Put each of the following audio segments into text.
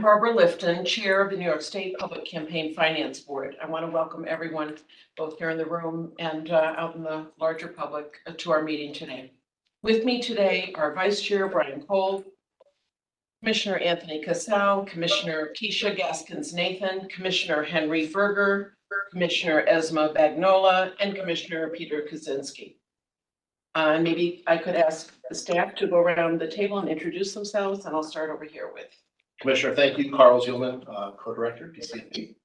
Barbara Lifton, Chair of the New York State Public Campaign Finance Board. I want to welcome everyone, both here in the room and out in the larger public, to our meeting today. With me today are Vice Chair Brian Cole, Commissioner Anthony Casal, Commissioner Keisha Gaskins-Nathan, Commissioner Henry Berger, Commissioner Esma Bagnola, and Commissioner Peter Kaczynski. Maybe I could ask the staff to go around the table and introduce themselves, and I'll start over here with. Commissioner, thank you. Carl Zielman, Co-Director, PCFB.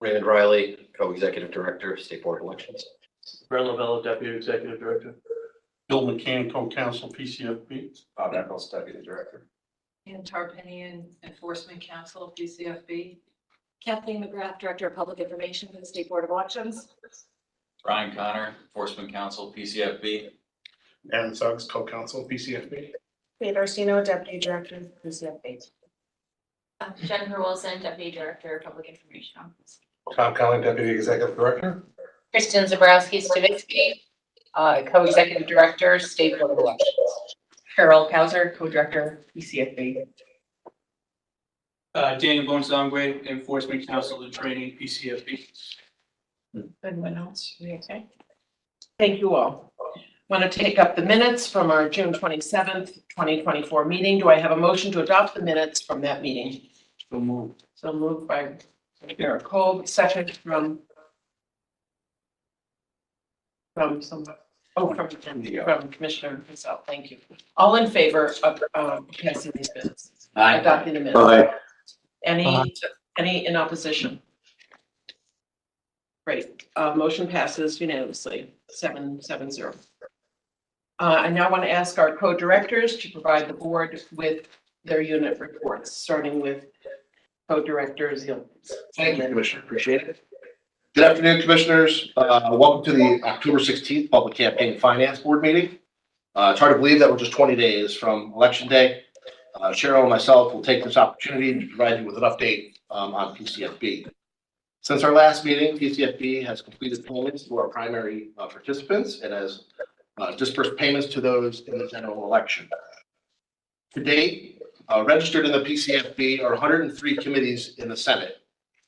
Raymond Riley, Co-Executive Director, State Board of Elections. Brent Lavella, Deputy Executive Director. Bill McCann, Co-Counsel, PCFB. Bob Eccles, Deputy Director. Ann Tarpinian, Enforcement Council, PCFB. Kathleen McGrath, Director of Public Information for the State Board of Elections. Brian Connor, Enforcement Council, PCFB. Aaron Suggs, Co-Counsel, PCFB. Dave Arcino, Deputy Director, PCFB. Jennifer Wilson, Deputy Director of Public Information Office. Tom Cullen, Deputy Executive Director. Kristen Zabrowski-Stavitsky, Co-Executive Director, State Board of Elections. Carol Kauser, Co-Director, PCFB. Daniel Bonzangwe, Enforcement Council and Training, PCFB. Anyone else? Are you okay? Thank you all. Want to take up the minutes from our June 27th, 2024 meeting. Do I have a motion to adopt the minutes from that meeting? So moved. So moved by Commissioner Cole, second from Commissioner Casal. Thank you. All in favor of passing these minutes? Adopting the minutes? Aye. Any in opposition? Great. Motion passes unanimously, 7-0. I now want to ask our co-directors to provide the board with their unit reports, starting with co-director Zielman. Thank you, Commissioner. Appreciate it. Good afternoon, Commissioners. Welcome to the October 16th Public Campaign Finance Board meeting. It's hard to believe that we're just 20 days from Election Day. Cheryl and myself will take this opportunity to provide you with an update on PCFB. Since our last meeting, PCFB has completed payments to our primary participants and has dispersed payments to those in the general election. To date, registered in the PCFB are 103 committees in the Senate,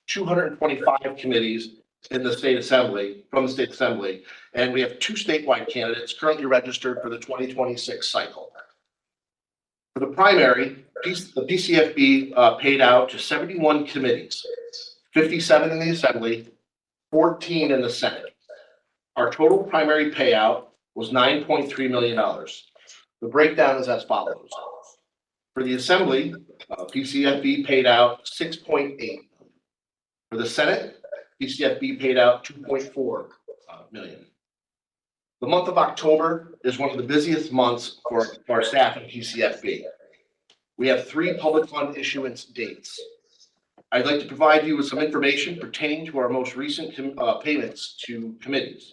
225 committees in the State Assembly, from the State Assembly, and we have 2 statewide candidates currently registered for the 2026 cycle. For the primary, the PCFB paid out to 71 committees, 57 in the Assembly, 14 in the Senate. Our total primary payout was $9.3 million. The breakdown is as follows. For the Assembly, PCFB paid out $6.8 million. For the Senate, PCFB paid out $2.4 million. The month of October is one of the busiest months for our staff at PCFB. We have 3 public fund issuance dates. I'd like to provide you with some information pertaining to our most recent payments to committees.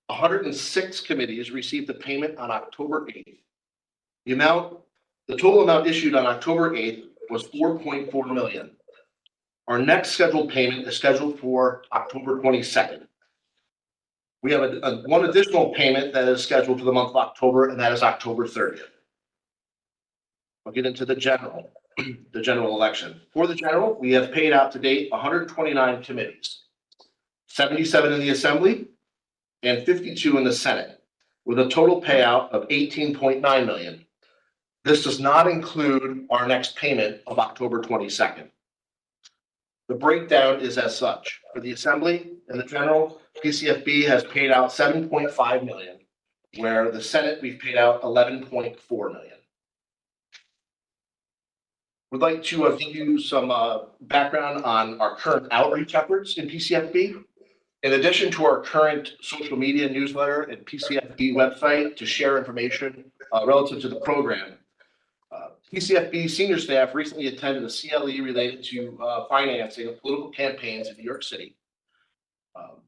106 committees received the payment on October 8th. The total amount issued on October 8th was $4.4 million. Our next scheduled payment is scheduled for October 22nd. We have one additional payment that is scheduled for the month of October, and that is October 30th. I'll get into the general election. For the general, we have paid out to date 129 committees, 77 in the Assembly and 52 in the Senate, with a total payout of $18.9 million. This does not include our next payment of October 22nd. The breakdown is as such. For the Assembly and the general, PCFB has paid out $7.5 million, where the Senate we've paid out $11.4 million. We'd like to give you some background on our current outreach efforts in PCFB. In addition to our current social media newsletter and PCFB website to share information relative to the program, PCFB senior staff recently attended a CLE related to financing of political campaigns in New York City.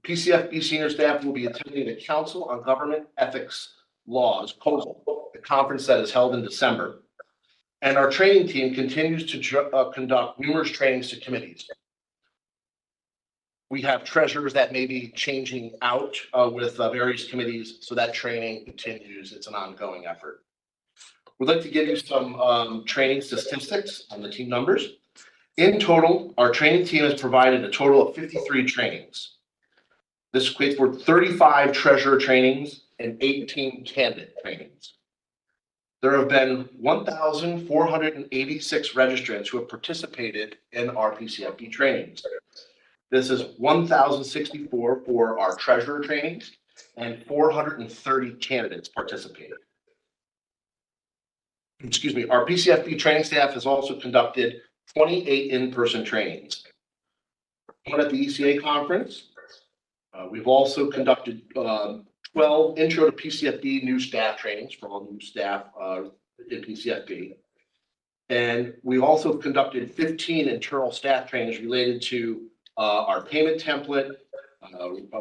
PCFB senior staff will be attending the Council on Government Ethics Laws, COGL, the conference that is held in December. And our training team continues to conduct numerous trainings to committees. We have treasurers that may be changing out with various committees, so that training continues. It's an ongoing effort. We'd like to give you some training statistics on the team numbers. In total, our training team has provided a total of 53 trainings. This equates for 35 treasurer trainings and 18 candidate trainings. There have been 1,486 registrants who have participated in our PCFB trainings. This is 1,064 for our treasurer trainings and 430 candidates participated. Excuse me, our PCFB training staff has also conducted 28 in-person trainings. One at the ECA conference. We've also conducted 12 intro to PCFB new staff trainings for all new staff in PCFB. And we also conducted 15 internal staff trainings related to our payment template,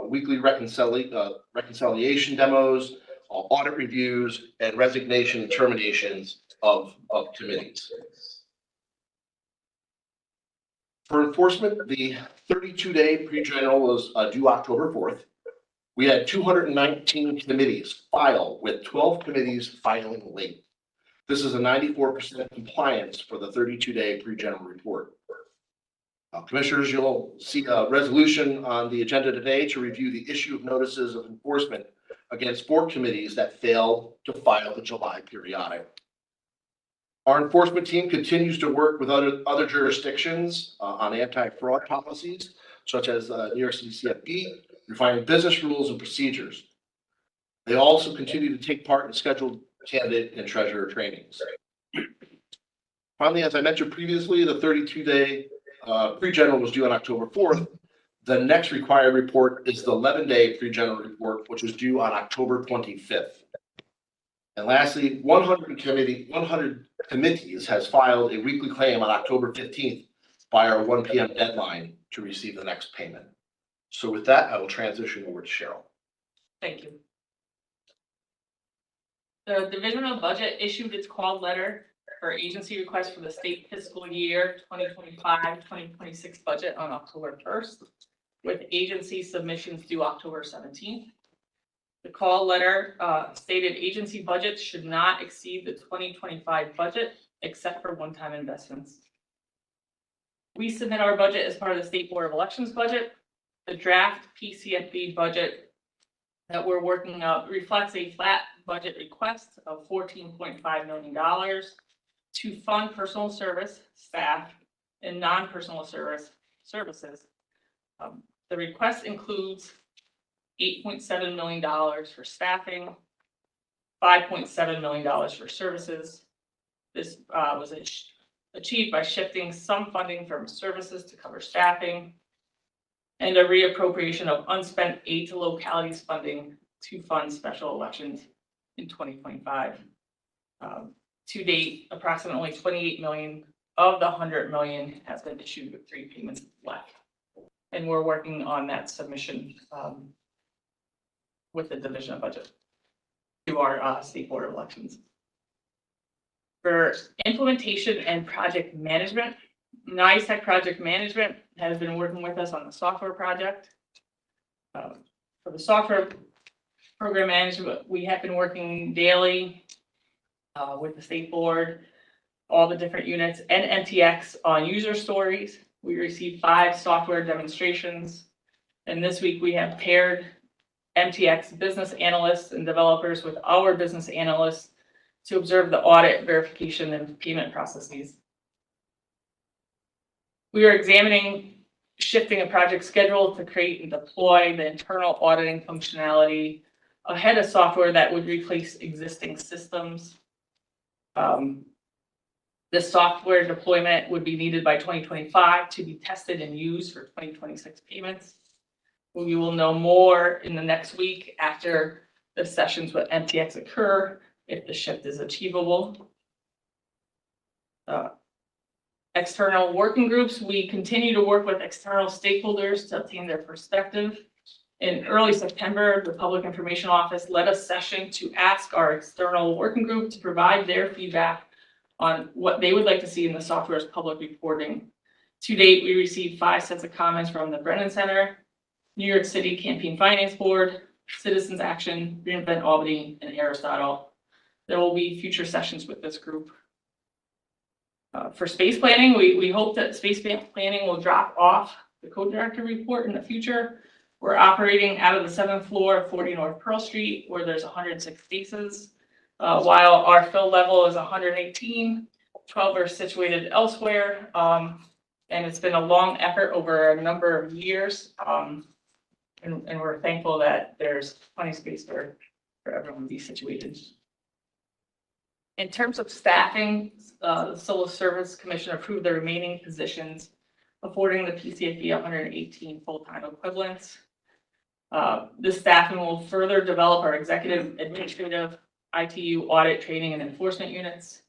weekly reconciliation demos, audit reviews, and resignation and terminations of committees. For enforcement, the 32-day pre-general was due October 4th. We had 219 committees file, with 12 committees filing late. This is a 94% compliance for the 32-day pre-general report. Commissioners, you'll see a resolution on the agenda today to review the issue of notices of enforcement against 4 committees that failed to file the July periodic. Our enforcement team continues to work with other jurisdictions on anti-fraud policies, such as New York City CFB, refining business rules and procedures. They also continue to take part in scheduled candidate and treasurer trainings. Finally, as I mentioned previously, the 32-day pre-general was due on October 4th. The next required report is the 11-day pre-general report, which was due on October 25th. And lastly, 100 committees has filed a weekly claim on October 15th by our 1 p.m. deadline to receive the next payment. So with that, I will transition over to Cheryl. Thank you. The Division of Budget issued its call letter for agency request for the state fiscal year 2025-2026 budget on October 1st, with agency submissions due October 17th. The call letter stated agency budgets should not exceed the 2025 budget except for one-time investments. We submit our budget as part of the State Board of Elections budget. The draft PCFB budget that we're working out reflects a flat budget request of $14.5 million to fund personal service, staff, and non-personal services. The request includes $8.7 million for staffing, $5.7 million for services. This was achieved by shifting some funding from services to cover staffing, and a reappropriation of unspent aid to localities funding to fund special elections in 2025. To date, approximately $28 million of the $100 million has been issued with 3 payments left. And we're working on that submission with the Division of Budget to our State Board of Elections. For implementation and project management, NISTEC Project Management has been working with us on the software project. For the software program management, we have been working daily with the State Board, all the different units, and MTX on user stories. We received 5 software demonstrations, and this week we have paired MTX business analysts and developers with our business analysts to observe the audit, verification, and payment processes. We are examining shifting a project schedule to create and deploy the internal auditing functionality ahead of software that would replace existing systems. This software deployment would be needed by 2025 to be tested and used for 2026 payments. We will know more in the next week after the sessions with MTX occur if the shift is achievable. External working groups, we continue to work with external stakeholders to obtain their perspective. In early September, the Public Information Office led a session to ask our external working group to provide their feedback on what they would like to see in the software's public reporting. To date, we received 5 sets of comments from the Brennan Center, New York City Campaign Finance Board, Citizens Action, Reinvent Albany, and Aristotle. There will be future sessions with this group. For space planning, we hope that space planning will drop off the co-director report in the future. We're operating out of the 7th floor of 40 North Pearl Street, where there's 106 spaces. While our fill level is 118, 12 are situated elsewhere. And it's been a long effort over a number of years. And we're thankful that there's plenty of space for everyone to be situated. In terms of staffing, the Civil Service Commission approved the remaining positions, affording the PCFB 118 full-time equivalents. This staffing will further develop our executive, administrative, ITU, audit, training, and enforcement units.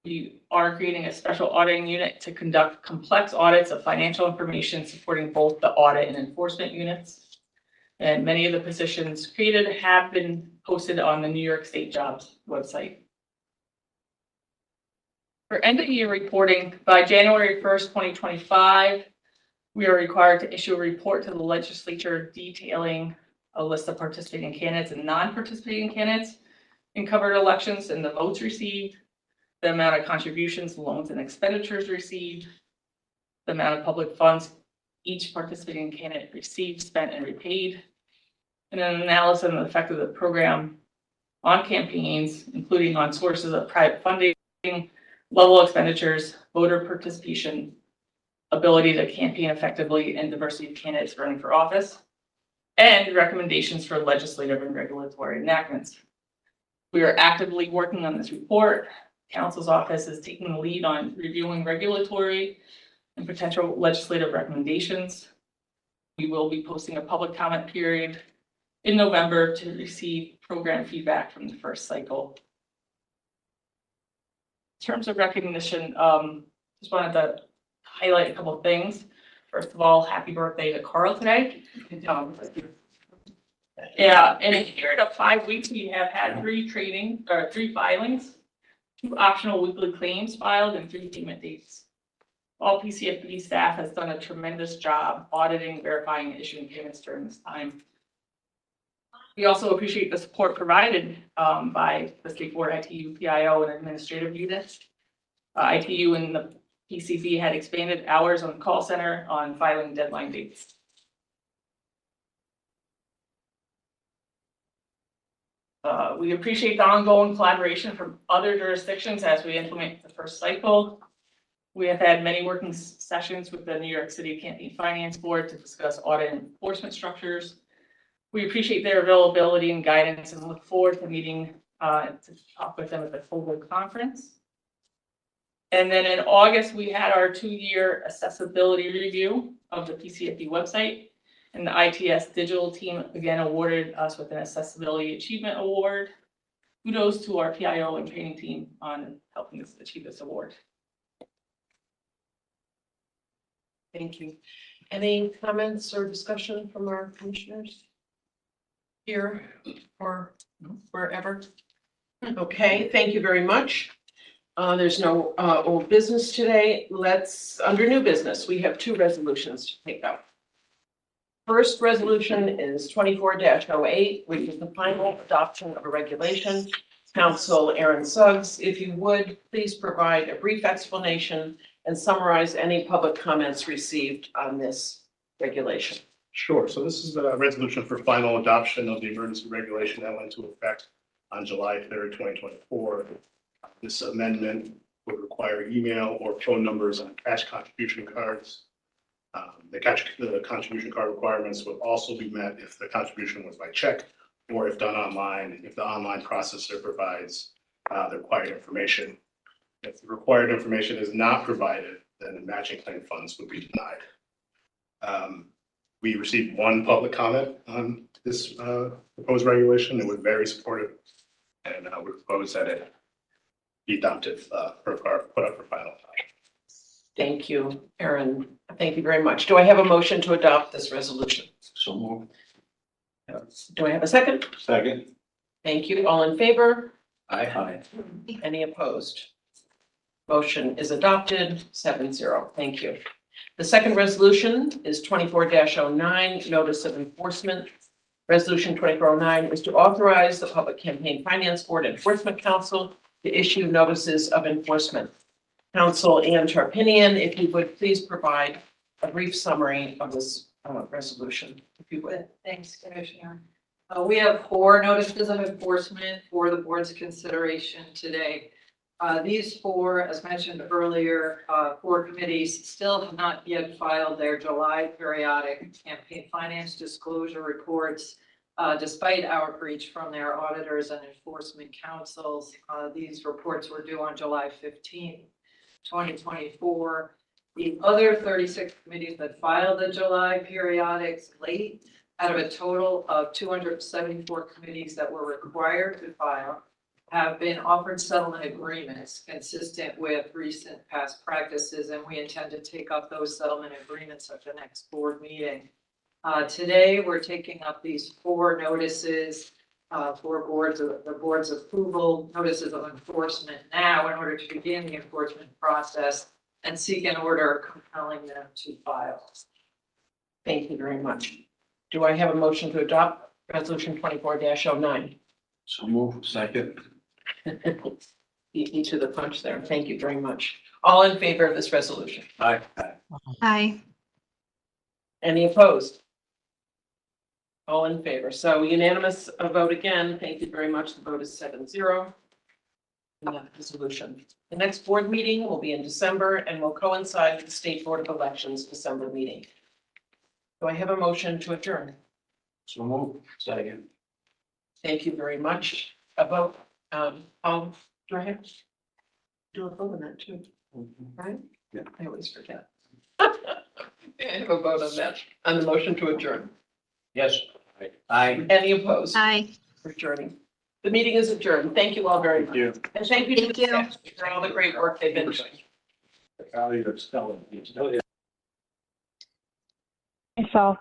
We are creating a special auditing unit to conduct complex audits of financial information supporting both the audit and enforcement units. And many of the positions created have been posted on the New York State Jobs website. For end of year reporting, by January 1st, 2025, we are required to issue a report to the legislature detailing a list of participating candidates and non-participating candidates in covered elections and the votes received, the amount of contributions, loans, and expenditures received, the amount of public funds each participating candidate received, spent, and repaid, and an analysis of the effect of the program on campaigns, including on sources of private funding, level expenditures, voter participation, ability to campaign effectively, and diversity of candidates running for office, and recommendations for legislative and regulatory enactments. We are actively working on this report. Council's office is taking the lead on reviewing regulatory and potential legislative recommendations. We will be posting a public comment period in November to receive program feedback from the first cycle. In terms of recognition, just wanted to highlight a couple of things. First of all, happy birthday to Carl today. Yeah, in a period of 5 weeks, we have had 3 filings, 2 optional weekly claims filed, and 3 payment dates. All PCFB staff has done a tremendous job auditing, verifying, and issuing payments during this time. We also appreciate the support provided by the State Board, ITU, PIO, and administrative units. ITU and the PCB had expanded hours on the call center on filing deadline dates. We appreciate the ongoing collaboration from other jurisdictions as we implement the first cycle. We have had many working sessions with the New York City Campaign Finance Board to discuss audit and enforcement structures. We appreciate their availability and guidance and look forward to meeting to talk with them at the FOBO conference. And then in August, we had our 2-year accessibility review of the PCFB website. And the ITS digital team again awarded us with an Accessibility Achievement Award. Kudos to our PIO and training team on helping us achieve this award. Thank you. Any comments or discussion from our commissioners here or wherever? Okay, thank you very much. There's no old business today. Under new business, we have 2 resolutions to take up. First resolution is 24-08, which is the final adoption of a regulation. Council Aaron Suggs, if you would, please provide a brief explanation and summarize any public comments received on this regulation. Sure. So this is a resolution for final adoption of the emergency regulation that went into effect on July 3rd, 2024. This amendment would require email or phone numbers on cash contribution cards. The contribution card requirements would also be met if the contribution was by check or if done online, if the online processor provides the required information. If the required information is not provided, then the matching claim funds would be denied. We received 1 public comment on this proposed regulation. It was very supportive, and we propose that it be adopted put up for final adoption. Thank you, Aaron. Thank you very much. Do I have a motion to adopt this resolution? So moved. Do I have a second? Second. Thank you. All in favor? Aye. Any opposed? Motion is adopted 7-0. Thank you. The second resolution is 24-09, notice of enforcement. Resolution 2409 is to authorize the Public Campaign Finance Board Enforcement Council to issue notices of enforcement. Council Ann Tarpinian, if you would please provide a brief summary of this resolution, if you would. Thanks, Commissioner. We have 4 notices of enforcement for the board's consideration today. These 4, as mentioned earlier, 4 committees still have not yet filed their July periodic campaign finance disclosure reports. Despite outreach from their auditors and enforcement councils, these reports were due on July 15th, 2024. The other 36 committees that filed the July periodics late, out of a total of 274 committees that were required to file, have been offered settlement agreements consistent with recent past practices, and we intend to take up those settlement agreements at the next board meeting. Today, we're taking up these 4 notices for the board's approval, notices of enforcement now in order to begin the enforcement process and seek an order compelling them to file. Thank you very much. Do I have a motion to adopt Resolution 24-09? So move. Second. Beat me to the punch there. Thank you very much. All in favor of this resolution? Aye. Aye. Any opposed? All in favor. So unanimous vote again. Thank you very much. The vote is 7-0. On that resolution. The next board meeting will be in December and will coincide with the State Board of Elections December meeting. Do I have a motion to adjourn? So move. Second. Thank you very much. A vote, do I have to do a vote on that too? Right? Yeah. I always forget. I have a vote on that, on the motion to adjourn. Yes. Aye. Any opposed? Aye. For adjourning. The meeting is adjourned. Thank you all very much. Thank you. And thank you to Thank the you. staff for all the great work they've been doing. Myself.